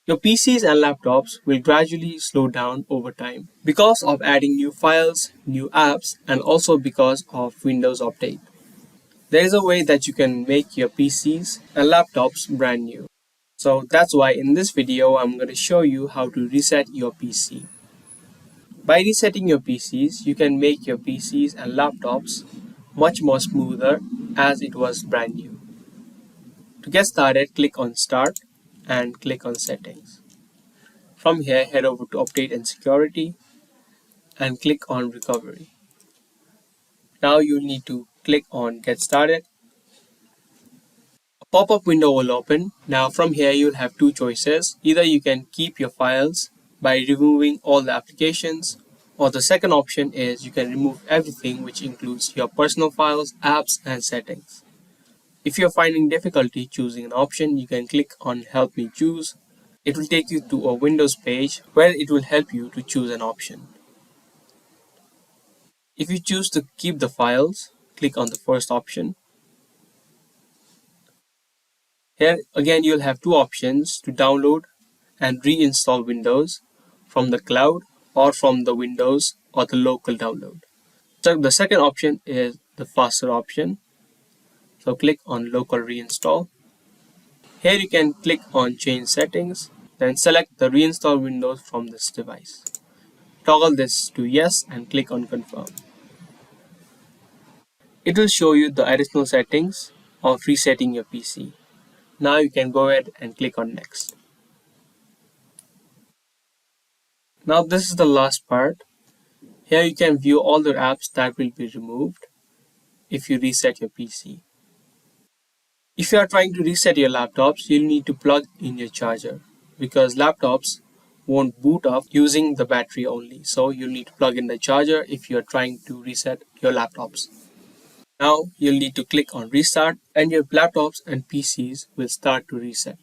Your PCs and laptops will gradually slow down over time because of adding new files, new apps, and also because of Windows Update. There is a way that you can make your PCs and laptops brand new. So that's why in this video I'm going to show you how to reset your PC. By resetting your PCs, you can make your PCs and laptops much more smoother as it was brand new. To get started, click on Start and click on Settings. From here, head over to Update and Security and click on Recovery. Now you need to click on Get Started. A pop-up window will open. Now from here you'll have two choices. Either you can keep your files by removing all the applications, or the second option is you can remove everything, which includes your personal files, apps, and settings. If you're finding difficulty choosing an option, you can click on Help Me Choose. It will take you to a Windows page where it will help you to choose an option. If you choose to keep the files, click on the first option. Here again you'll have two options to download and reinstall Windows from the cloud or from the Windows or the local download. So the second option is the faster option. So click on local reinstall. Here you can click on change settings, then select the reinstall Windows from this device. Toggle this to yes and click on confirm. It will show you the additional settings of resetting your PC. Now you can go ahead and click on next. Now this is the last part. Here you can view all the apps that will be removed if you reset your PC. If you are trying to reset your laptops, you'll need to plug in your charger because laptops won't boot up using the battery only. So you'll need to plug in the charger if you're trying to reset your laptops. Now you'll need to click on restart and your laptops and PCs will start to reset.